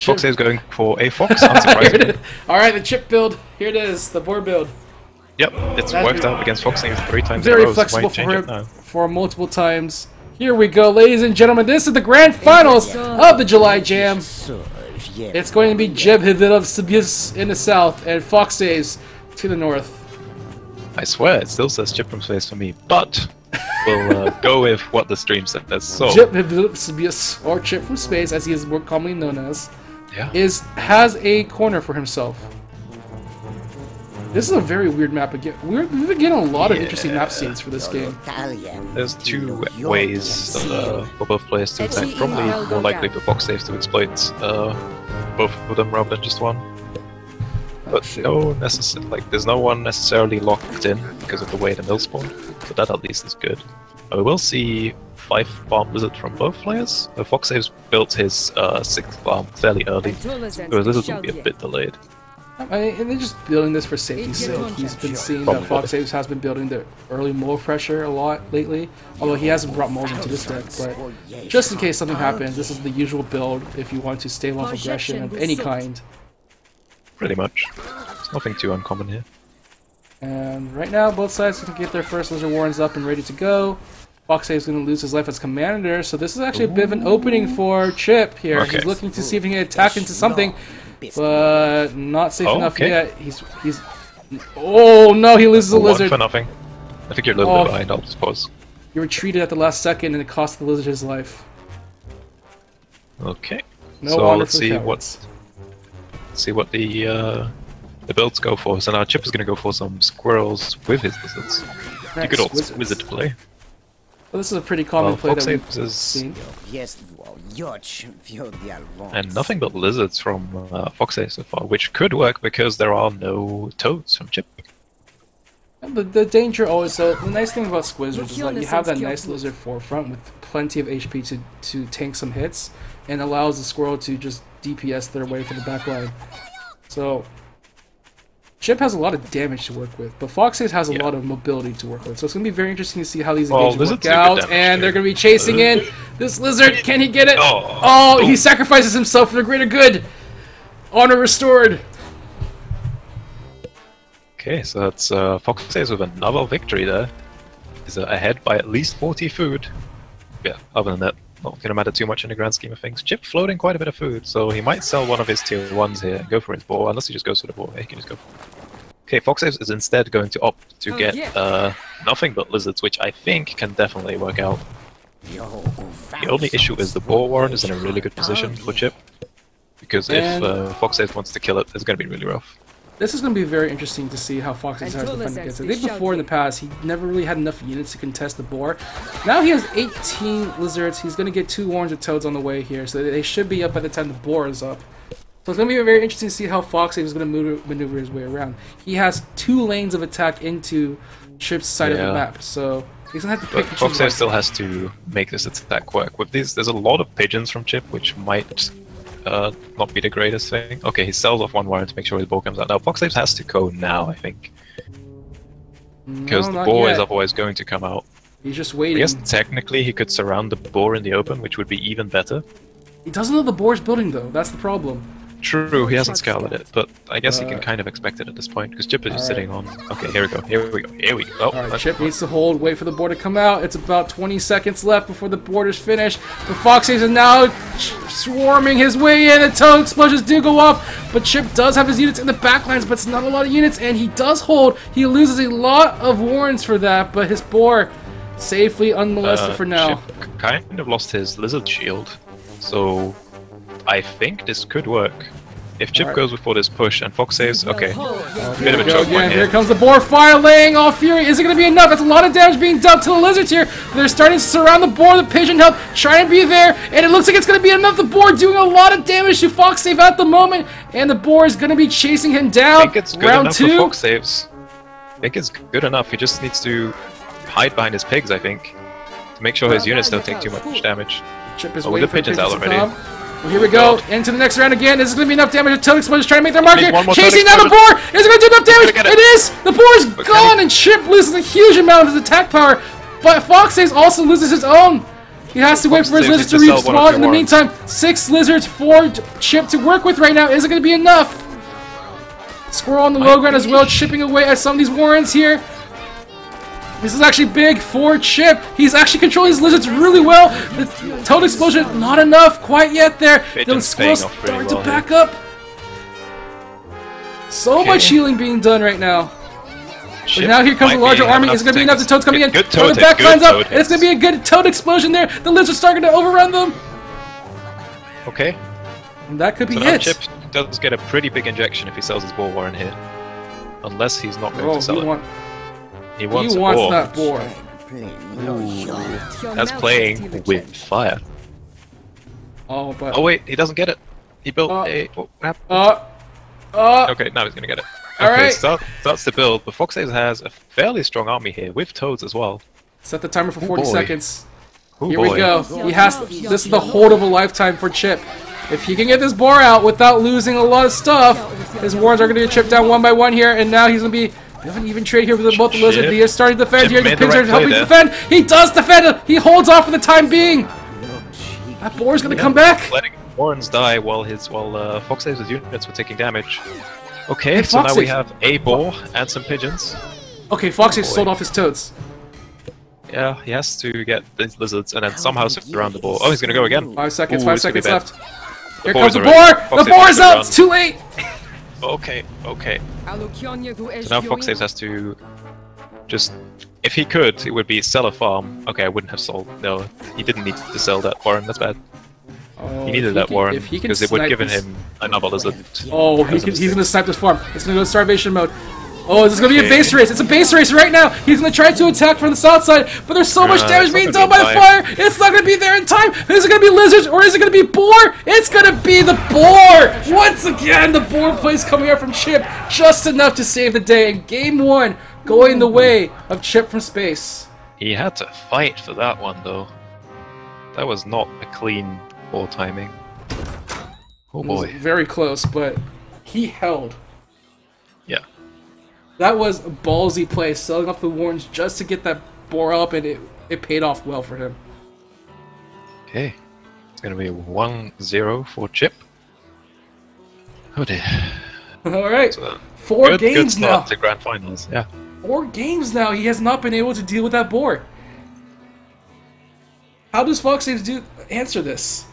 Foxaves going for a fox, unsurprisingly. Alright, the chip build. Here it is, the board build. Yep, it's worked out against Foxaves 3 times very in a row. Flexible for him for multiple times. Here we go, ladies and gentlemen. This is the grand finals of the July Jam. It's going to be ChipFromSpace in the south and Foxaves to the north. I swear, it still says ChipFromSpace for me, but we'll go with what the stream says. So, ChipFromSpace, or ChipFromSpace, as he is more commonly known as, has a corner for himself. This is a very weird map again. We've been getting a lot of interesting map scenes for this game. There's two ways for both players to attack. Probably more likely for Foxaves to exploit both of them rather than just one. But there's no one necessarily locked in because of the way the mill spawned, so that at least is good. We will see 5 bomb lizard from both players. Foxaves built his 6th bomb fairly early, so Lizard will be a bit delayed. And they're just building this for safety's sake. He's been seeing that Foxaves has been building the early mold pressure a lot lately, although he hasn't brought molds into this deck, but just in case something happens, this is the usual build if you want to stave off aggression of any kind. Pretty much. There's nothing too uncommon here. And right now, both sides can get their first Lizard Warrens up and ready to go. Foxaves is going to lose his life as commander, so this is actually a bit of an opening for Chip here. He's looking to see if he can attack into something, but not safe enough yet. He's oh no, he loses a lizard. For nothing. I think you're a little bit behind, I'll just pause. You retreated at the last second and it cost the lizard his life. Okay. No so honor let's for see what the builds go for. So now Chip is going to go for some squirrels with his lizards. You could also wizard play. Well, this is a pretty common play that we've seen. And nothing but lizards from Foxaves so far, which could work because there are no toads from Chip. The danger always, so the nice thing about Squizzards is that you have that nice lizard forefront with plenty of HP to tank some hits, and allows the squirrel to just DPS their way for the back line. So Chip has a lot of damage to work with, but Foxaves has a lot of mobility to work with. So it's going to be very interesting to see how these engagements work out, and they're going to be chasing in this lizard. Can he get it? Oh, he sacrifices himself for the greater good. Honor restored. Okay, so that's Foxaves with another victory there. He's ahead by at least 40 food. Yeah, other than that, not going to matter too much in the grand scheme of things. Chip floating quite a bit of food, so he might sell one of his tier 1s here and go for his boar, unless he just goes for the boar. He can just go for it. Okay, Foxaves is instead going to opt to get nothing but lizards, which I think can definitely work out. The only issue is the boar warren is in a really good position for Chip, because if Foxaves wants to kill it, it's going to be really rough. This is going to be very interesting to see how Foxaves has defended against it. I think before in the past, he never really had enough units to contest the boar. Now he has 18 lizards. He's going to get 2 warrens of toads on the way here, so they should be up by the time the boar is up. So it's going to be very interesting to see how Foxaves is going to maneuver his way around. He has 2 lanes of attack into Chip's side of the map, so he's going to have to pick. But Foxaves still has to make this attack work. With these, there's a lot of pigeons from Chip, which might not be the greatest thing. Okay, he sells off 1 warren to make sure his boar comes out. Now Foxaves has to go now, I think, because the boar is otherwise going to come out. He's just waiting. I guess technically he could surround the boar in the open, which would be even better. He doesn't know the boar's building though. That's the problem. True, he hasn't scouted it, but I guess he can kind of expect it at this point, because Chip is just sitting on... Okay, here we go, here we go, here we go. Alright, Chip needs to hold, wait for the board to come out. It's about 20 seconds left before the board is finished. The Foxaves is now swarming his way in. The toad explosions do go off, but Chip does have his units in the backlines, but it's not a lot of units, and he does hold. He loses a lot of warrens for that, but his boar safely unmolested for now. Chip kind of lost his lizard shield, so I think this could work. If Chip goes before this push and Foxaves, okay, bit of a choke point here comes the boar fire, laying off fury. Is it going to be enough? It's a lot of damage being dealt to the lizards here. They're starting to surround the boar. The pigeon help trying to be there, and it looks like it's going to be enough. The boar doing a lot of damage to Foxaves at the moment, and the boar is going to be chasing him down. I think it's good enough for Foxaves. I think it's good enough. He just needs to hide behind his pigs, I think, to make sure his units don't take too much damage. Chip is waiting for the pigeons out already. Well, here we go, into the next round again. Is it going to be enough damage? The toad explosions trying to make their mark here. Chasing down the boar! Is it going to do enough damage? It is! The boar is gone, and Chip loses a huge amount of his attack power. But Foxaves also loses his own. He has to wait for his lizards to respawn. In the meantime, 6 lizards for Chip to work with right now. Is it going to be enough? Squirrel on the low ground as well, chipping away at some of these warrens here. This is actually big for Chip. He's actually controlling his lizards really well. The toad explosion, not enough quite yet there. The squirrels starting to back up. So much healing being done right now. But now here comes a larger army. It's going to be enough. The toad's coming in. The back climbs up. And it's going to be a good toad explosion there. The lizards starting to overrun them. Okay. And that could be it. Chip does get a pretty big injection if he sells his boar warren here. Unless he's not going to sell it. He wants that boar. That's playing with fire. Oh, but... Oh wait, he doesn't get it. He built a... Okay, now he's gonna get it. Okay, starts to build, but Foxaves has a fairly strong army here, with toads as well. Set the timer for 40 seconds. Here we go. He has... This is the hold of a lifetime for Chip. If he can get this boar out without losing a lot of stuff, his warrens are gonna get chipped down one by one here, and now he's gonna be... We have an even trade here with both the lizards. He is starting to defend here. The pigs are helping defend. He does defend. He holds off for the time being. That boar's gonna come back. Letting warrens die while Foxaves' units were taking damage. Okay, so now we have a boar and some pigeons. Okay, Foxaves sold off his toads. Yeah, he has to get these lizards and then somehow surround the boar. Oh, he's gonna go again. 5 seconds. 5 seconds left. Here comes the boar. The boar is out. It's too late. Okay. So now Foxaves has to just... If he could, it would be sell a farm. Okay, I wouldn't have sold. No, he didn't need to sell that warren. That's bad. He needed that warren because it would have given him another lizard. Oh, he's going to snipe this farm. It's going to go starvation mode. Oh, this is going to be a base race. It's a base race right now. He's going to try to attack from the south side, but there's so much damage being done by the fire. It's not going to be there in time. Is it going to be lizards or is it going to be boar? It's going to be the boar. Once again, the boar plays coming out from Chip just enough to save the day. And game 1 going the way of Chip from Space. He had to fight for that one, though. That was not a clean ball timing. Oh boy. It was very close, but he held. Yeah. That was a ballsy play, selling off the warrens just to get that boar up, and it paid off well for him. Okay. It's going to be 1-0 for Chip. Oh dear. Alright. So, 4 games good start now. To grand finals, yeah. 4 games now. He has not been able to deal with that boar. How does Foxaves answer this?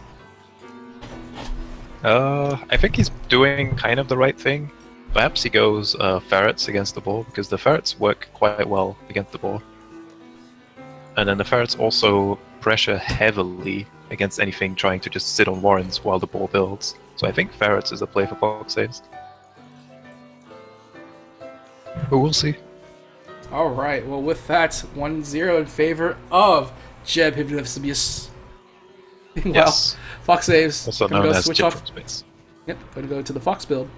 I think he's doing kind of the right thing. Perhaps he goes ferrets against the boar, because the ferrets work quite well against the boar. And then the ferrets also pressure heavily against anything trying to just sit on warrens while the boar builds. So I think ferrets is a play for Foxaves. But we'll see. Alright, well with that, 1-0 in favor of Jeb Hivnevsibius. Yes. Wow, Foxaves. Also known as ChipFromSpace. Yep, going to go to the Fox build.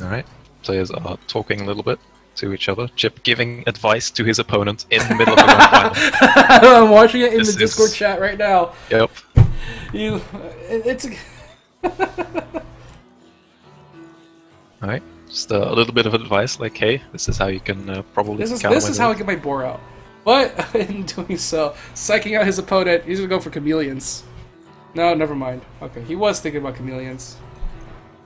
Alright, players are talking a little bit to each other. Chip giving advice to his opponent in the middle of the grand final. I'm watching it in the Discord chat right now. Yep. It's... Alright, just a little bit of advice, like, hey, this is how you can probably This is how I get my boar out. But, in doing so, psyching out his opponent, he's gonna go for chameleons. No, never mind. Okay, he was thinking about chameleons.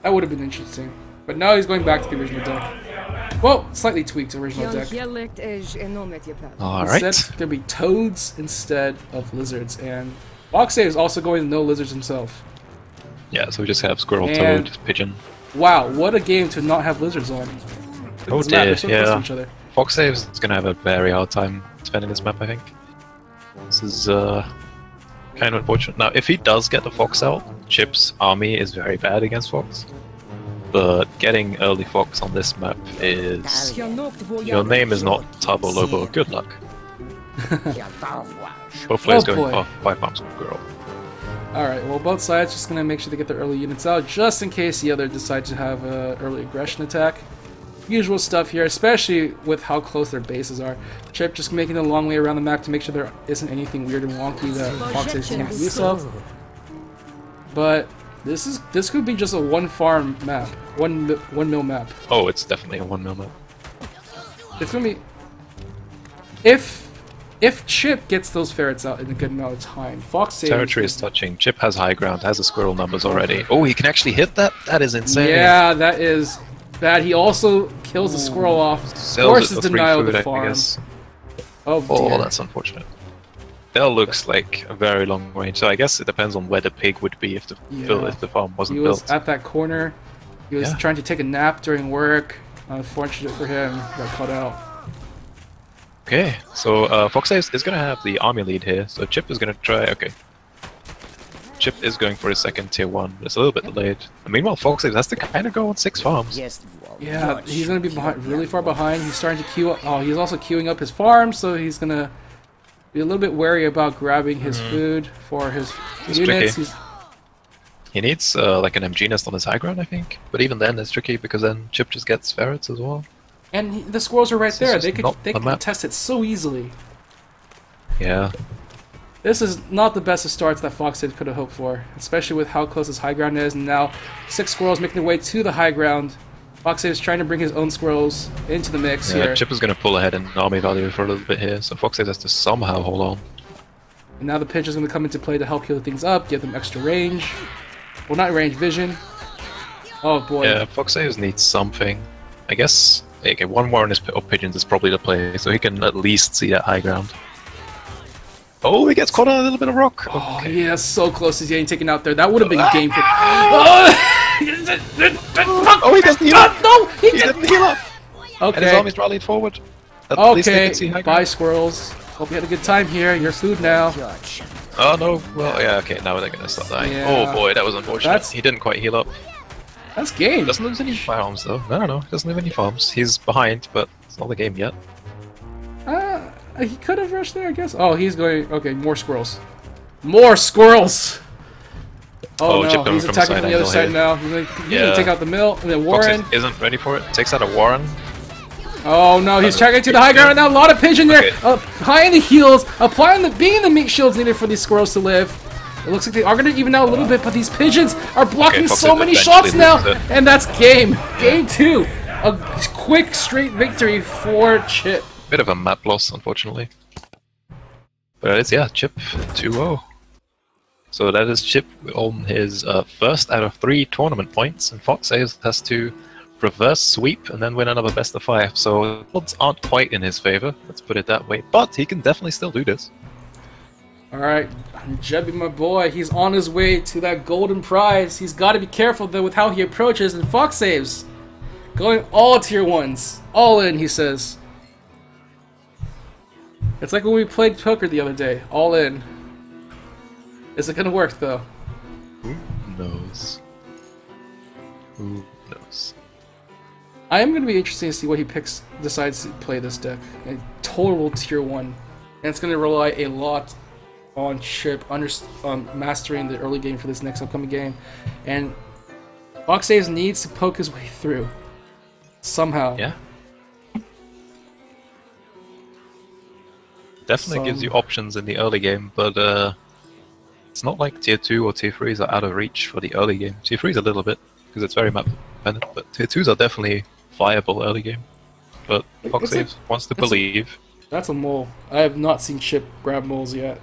That would have been interesting. But now he's going back to the original deck. Well, slightly tweaked original deck. Alright. Instead, there'll be toads instead of lizards. And Foxaves is also going to no lizards himself. Yeah, so we just have squirrel, toad, pigeon. Wow, what a game to not have lizards on. Oh dear, yeah. Foxaves is going to have a very hard time defending this map, I think. This is kind of unfortunate. Now, if he does get the Fox out, Chip's army is very bad against Fox. But getting early Fox on this map is... Your name is not Tabo Lobo, good luck. Both players going off 5 farms squirrel. Alright, well both sides just gonna make sure they get their early units out, just in case the other decides to have an early aggression attack. Usual stuff here, especially with how close their bases are. Chip just making a long way around the map to make sure there isn't anything weird and wonky that Foxaves can't make use of. But this could be just a one farm map, one mill map. Oh, it's definitely a 1 mil map. It's gonna be if Chip gets those ferrets out in a good amount of time, Foxaves... Territory is touching. Chip has high ground, has the squirrel numbers already. Oh, he can actually hit that? That is insane. Yeah, that is bad. He also kills the squirrel off. Forces denial of the farm. Oh, dear. That's unfortunate. That looks like a very long range, so I guess it depends on where the pig would be if the farm wasn't built. He was at that corner. He was trying to take a nap during work. Unfortunate for him, got caught out. Okay, so Foxaves is going to have the army lead here, so Chip is going to try... Okay. Chip is going for his second tier 1, but it's a little bit delayed. And meanwhile, Foxaves has to kind of go on 6 farms. Yeah, he's going to be behind, really far behind. He's starting to queue up... Oh, he's also queuing up his farm, so he's going to be a little bit wary about grabbing his food for his units. He needs like an MG nest on his high ground, I think. But even then, it's tricky because then Chip just gets ferrets as well. And the squirrels are right there. They could contest it so easily. Yeah. This is not the best of starts that Foxaves could have hoped for, especially with how close his high ground is. And now 6 squirrels making their way to the high ground. Foxaves trying to bring his own squirrels into the mix here. Chip is going to pull ahead in army value for a little bit here, so Foxaves has to somehow hold on. And now the pinch is going to come into play to help heal things up, give them extra range. Well, not range, vision. Oh boy. Yeah, Foxaves needs something. I guess... Okay, 1 more on his pigeons is probably the play, so he can at least see that high ground. Oh, he gets caught on a little bit of rock. Oh, yeah, so close to getting taken out there. That would have been game for... Oh, he doesn't heal up! No! He didn't heal up! Okay. And his army's rallied forward. At least they can see high ground. Bye, squirrels. Hope you had a good time here. Your food now. Oh, no. Well, yeah, okay, now they're gonna start dying. Yeah. Oh, boy, that was unfortunate. He didn't quite heal up. That's game. Doesn't lose any farms though. No, he doesn't lose any farms. He's behind, but it's not the game yet. He could have rushed there, I guess. Oh, he's going. Okay, more squirrels. More squirrels. Oh no, he's attacking from the other side now. He's going to take out the mill, and then Warren Fox isn't ready for it. Takes out a Warren. Oh no, he's trying to get to the high ground right now. A lot of pigeon there. High in the heels, being the meat shields needed for these squirrels to live. It looks like they are going to even out a little bit, but these pigeons are blocking so many shots now, and that's game. Game 2. A quick, straight victory for Chip. Bit of a map loss, unfortunately. But it's, yeah, Chip 2-0. So that is Chip on his first out of 3 tournament points, and Foxaves has to reverse sweep and then win another best of 5. So the odds aren't quite in his favor, let's put it that way. But he can definitely still do this. Alright, Jebby, my boy, he's on his way to that golden prize. He's got to be careful, though, with how he approaches, and Foxaves going all tier 1s. All in, he says. It's like when we played poker the other day. All in. Is it going to work, though? Who knows? Who knows? I am going to be interested to see what he decides to play this deck. A total tier 1. And it's going to rely a lot on Chip mastering the early game for this next upcoming game, and Foxaves needs to poke his way through somehow. Yeah, definitely gives you options in the early game, but it's not like tier 2 or tier 3s are out of reach for the early game. Tier 3s a little bit because it's very map dependent, but tier 2s are definitely viable early game. But Foxaves wants to believe. That's a mole. I have not seen Chip grab moles yet.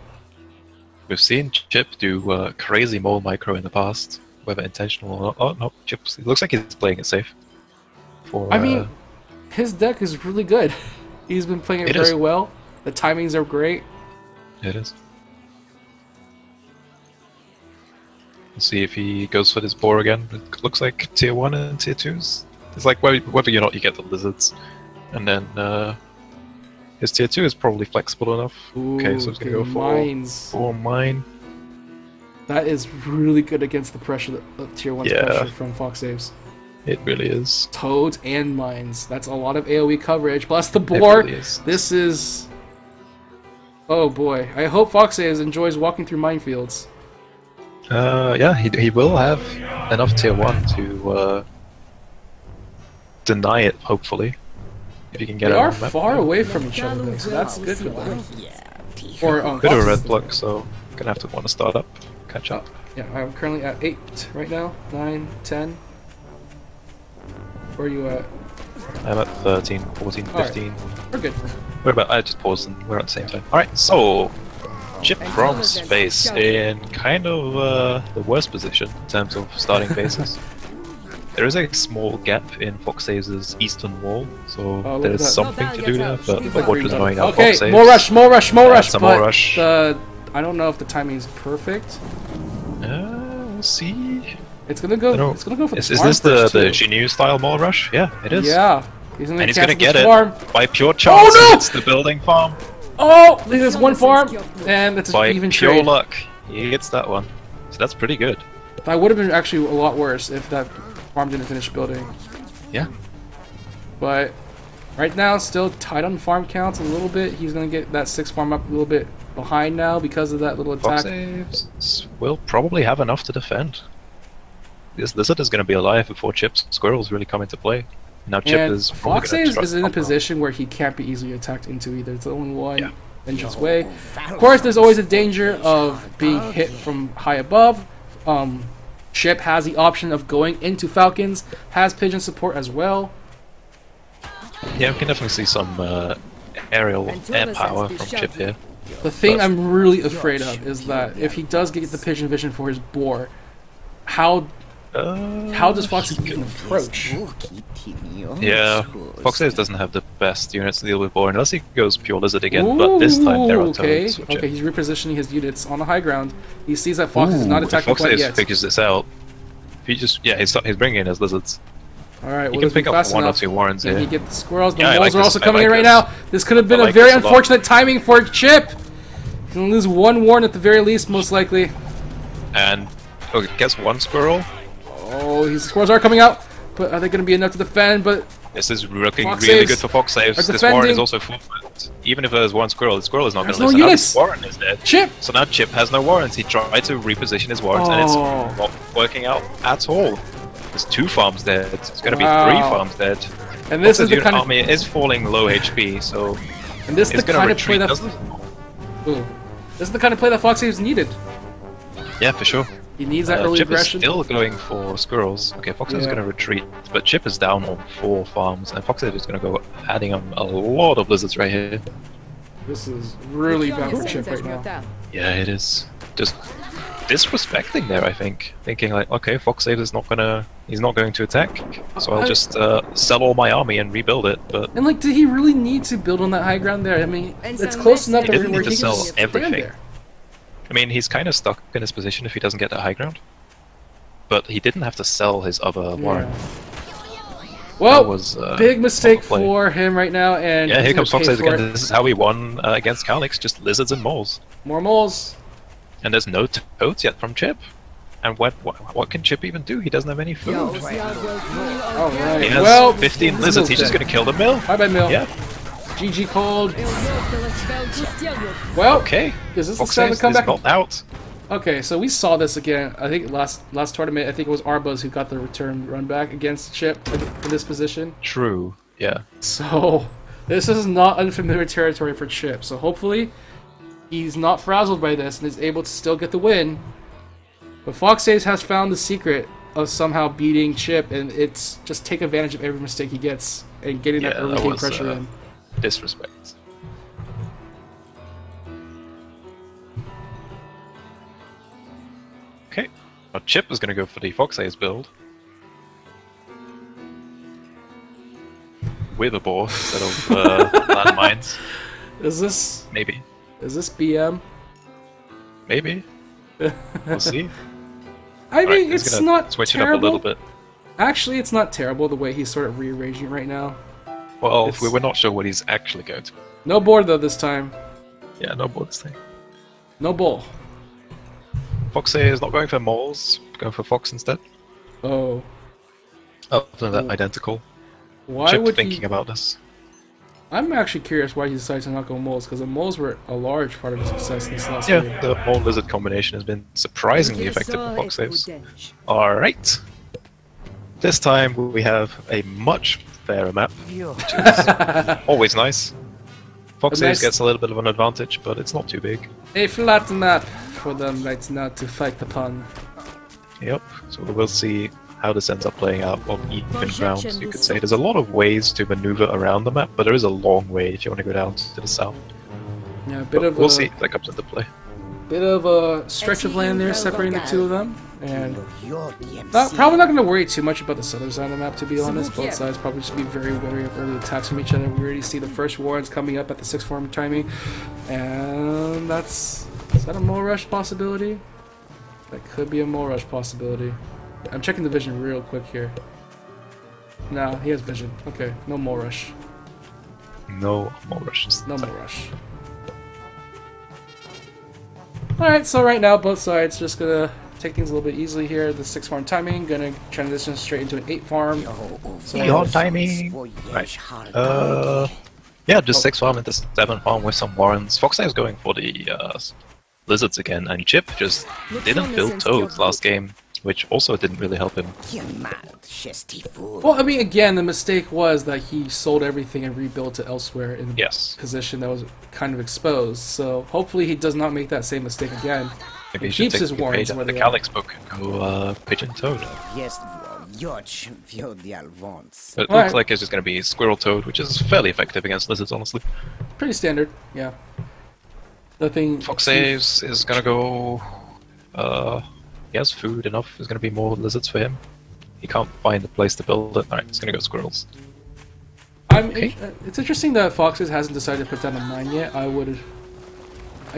We've seen Chip do crazy mole micro in the past, whether intentional or not. Oh no, Chip looks like he's playing it safe. I mean, his deck is really good. He's been playing it very well. The timings are great. It is. Let's see if he goes for this boar again. It looks like tier 1 and tier 2s. It's like whether or not you get the lizards. And then his tier 2 is probably flexible enough. Ooh, okay, so he's going to go for mine. That is really good against the pressure, the tier 1's pressure from Foxaves. It really is. Toads and mines. That's a lot of AoE coverage. Plus the boar. Really is. This is... Oh boy. I hope Foxaves enjoys walking through minefields. Yeah, he will have enough tier 1 to deny it, hopefully. If you can get they are far away from each other, though, so that's good for them. Or, bit of a red block, so gonna have to want to start up, catch up. Yeah, I'm currently at 8 right now. 9, 10. Where are you at? I'm at 13, 14, 15. Right. We're good. We're about. I just paused and we're at the same time. All right, so Chip from space in kind of the worst position in terms of starting bases. There is a small gap in Foxaves' eastern wall, so there's something to do there, but what is annoying now? Okay, Foxaves, more rush, more rush, more rush. Some but more rush. I don't know if the timing is perfect. We'll see. It's gonna go. It's gonna go for the Is this the Genu style mall rush? Yeah, it is. Yeah. He's gonna get it by pure chance. Oh no! It's the building farm. Oh, there's one farm, and it's by even pure trade. luck. He gets that one, so that's pretty good. That would have been actually a lot worse if that farm didn't finish building. Yeah. But right now, still tight on farm counts a little bit. He's gonna get that 6 farm up a little bit behind now because of that little attack. Foxaves will probably have enough to defend. This lizard is going to be alive before Chip's squirrels really come into play. Now Chip is probably Foxaves is in a position where he can't be easily attacked into either. It's the only one entrance way. Of course, there's always a danger of being hit from high above. Chip has the option of going into Falcons, has pigeon support as well. Yeah, we can definitely see some aerial air power from Chip here. The thing I'm really afraid of is that if he does get the pigeon vision for his boar, how does Foxaves even approach? Yeah, Foxaves doesn't have the best units to deal with boar unless he goes pure lizard again, but this time there are toads. Okay, he's repositioning his units on the high ground. He sees that Foxaves is not attacking quite yet. Foxaves figures this out. If he just, he's bringing in his lizards. Alright, well, you can pick up 1 or 2 warrens here. You get the squirrels, the moles are also coming in right now. This could have been a very unfortunate timing for Chip. He's gonna lose 1 warren at the very least, most likely. And gets 1 squirrel. Oh, these squirrels are coming out, but are they going to be enough to defend? But this is looking really good for Foxaves. This warren is also full. Even if there's 1 squirrel, the squirrel is not going to listen. Units. Warren is dead. Chip. So now Chip has no warrens. He tried to reposition his warrens, and it's not working out at all. There's 2 farms dead. It's going to be 3 farms dead. And this is the kind of army is falling low HP, so and this is the kind of play that. This is the kind of play that Foxaves needed. Yeah, for sure. He needs that early Chip aggression. Is still going for squirrels. Okay, Foxaves is going to retreat, but Chip is down on 4 farms, and Foxaves is going to go adding on a lot of lizards right here. This is really bad for Chip right now. Yeah, it is. Just disrespecting there, I think. Thinking like, okay, Foxaves is not gonna, he's not going to attack, so I'll just sell all my army and rebuild it. But and like, did he really need to build on that high ground there? I mean, it's close enough where he can sell everything. There. I mean, he's kind of stuck in his position if he doesn't get that high ground. But he didn't have to sell his other warren. Well, was, big mistake for him right now, and yeah, here comes Foxaves again. This is how he won against Calix, just lizards and moles. More moles. And there's no toads yet from Chip. And what can Chip even do? He doesn't have any food. Alright, he has 15 lizards, he's just gonna kill the mill. Bye-bye, mill. Yeah. GG cold. Well, okay. Is this the time to come back? Not out. Okay, so we saw this again. I think last tournament, I think it was Arbuz who got the return run back against Chip in this position. True. Yeah. So this is not unfamiliar territory for Chip. So hopefully he's not frazzled by this and is able to still get the win. But Foxaves has found the secret of somehow beating Chip, and it's just take advantage of every mistake he gets and getting that early game pressure in. Disrespect. Okay, now Chip is going to go for the Foxaves build with a boar instead of landmines. Is this maybe? Is this BM? Maybe. We'll see. I mean, it's not switch terrible. It up a little bit. Actually, it's not terrible the way he's sort of rearranging right now. Well, we're not sure what he's actually going to. No board though this time. Yeah, no board this time. No bull. Foxaves is not going for moles, going for fox instead. Oh. Other than that, identical. Why Chip would thinking about this? I'm actually curious why he decided to not go moles, because the moles were a large part of his success in this last game. Yeah, the mole lizard combination has been surprisingly effective for Foxaves. Alright. This time we have a much fairer map, which is always nice. Foxaves gets a little bit of an advantage, but it's not too big. A flat map for them right now to fight upon. Yep, so we'll see how this ends up playing out on even ground, you could say. There's a lot of ways to maneuver around the map, but there is a long way if you want to go down to the south. Yeah, a bit of we'll see if that comes into play. Bit of a stretch of land there separating the two of them, and probably not going to worry too much about the southern side of the map, to be honest. Both sides probably just be very wary of early attacks from each other. We already see the first wards coming up at the 6th form timing, and is that a mole rush possibility? That could be a mole rush possibility. I'm checking the vision real quick here. No, he has vision. Okay, no mole rush. No mole rush. No mole rush. Alright, so right now both sides just gonna take things a little bit easily here. The 6 farm timing, gonna transition straight into an 8 farm. So timing. Right. Yeah, just 6 farm into 7 farm with some warrens. Foxaves going for the lizards again, and Chip just didn't build toads last game, which also didn't really help him. Well, I mean, again, the mistake was that he sold everything and rebuilt it elsewhere in the position that was kind of exposed. So hopefully he does not make that same mistake again. Maybe he keeps his warrens where the they Calyx book and go pigeon toad. It looks like it's just going to be squirrel toad, which is fairly effective against lizards, honestly. Pretty standard, yeah. Nothing. Foxaves is going to go. He has food enough. There's going to be more lizards for him. He can't find a place to build it. Alright, he's going to go squirrels. It's interesting that Foxes hasn't decided to put down a mine yet. I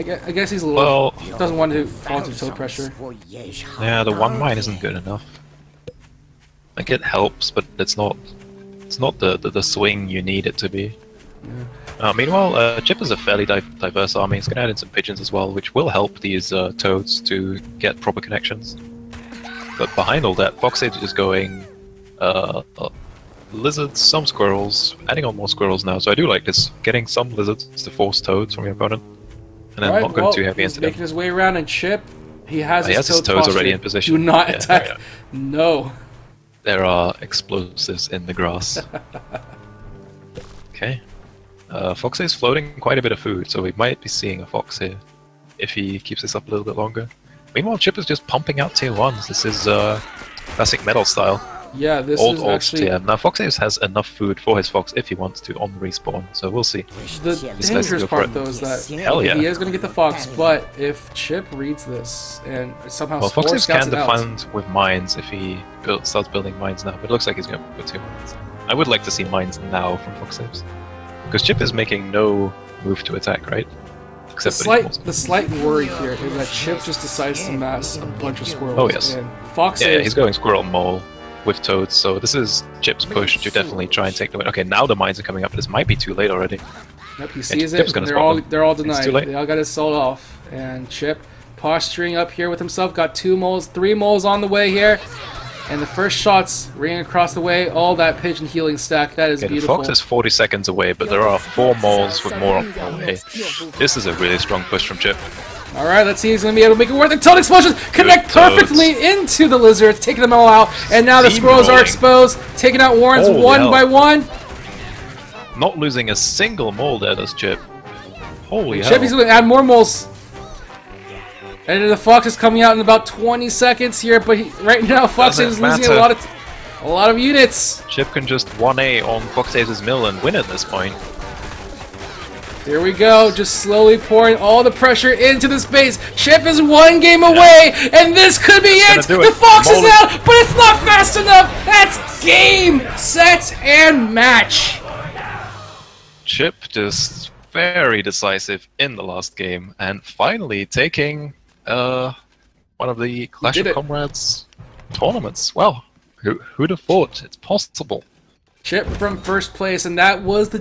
guess he's a little. Doesn't want to fall into toad pressure. Yeah, the 1 mine isn't good enough. Like, it helps, but it's not the swing you need it to be. Yeah. Meanwhile, Chip is a fairly diverse army. He's going to add in some pigeons as well, which will help these toads to get proper connections. But behind all that, Foxaves is going lizards, some squirrels, adding on more squirrels now. So I do like this, getting some lizards to force toads from your opponent, and then not going too heavy into them. Making his way around, and Chip, he has his toads already in position. Do not attack. No. There are explosives in the grass. Okay. Fox is floating quite a bit of food, so we might be seeing a Fox here if he keeps this up a little bit longer. Meanwhile, Chip is just pumping out tier 1s. This is classic metal style. Yeah, this old is actually... TM. Now, Foxaves has enough food for his Fox if he wants to on respawn, so we'll see. The dangerous part, though, is that he is going to get the Fox, but if Chip reads this and somehow Foxaves can defend with mines if he starts building mines now, but it looks like he's going to put 2 mines. I would like to see mines now from Foxaves. Because Chip is making no move to attack, right? Except the slight worry here is that Chip just decides to mass a bunch of squirrels. Oh, yes. And Foxaves... Yeah, he's going squirrel mole with toads, so this is Chip's push to definitely try and take the win. Okay, now the mines are coming up, but this might be too late already. Yep, he sees it, they're all denied. They all got it sold off. And Chip posturing up here with himself, got 2 moles, 3 moles on the way here. And the first shots ringing across the way, all that pigeon healing stack, that is beautiful. The Fox is 40 seconds away, but there are 4 moles with more on the way. This is a really strong push from Chip. Alright, let's see if he's going to be able to make it work. The toad explosions connect perfectly into the lizards, taking them all out. And now the squirrels are exposed, taking out warrens one by one. Not losing a single mole there, does Chip. Holy hell. Chip, he's going to add more moles. And the Fox is coming out in about 20 seconds here, but right now Fox is losing a lot of units. Chip can just 1A on Foxaves' mill and win at this point. Here we go, just slowly pouring all the pressure into the space. Chip is 1 game away, and this could be it. The Fox is out, but it's not fast enough. That's game, set, and match. Chip just very decisive in the last game, and finally taking one of the Clash of Comrades tournaments. Well, who'd have thought? It's possible. Chip from first place, and that was the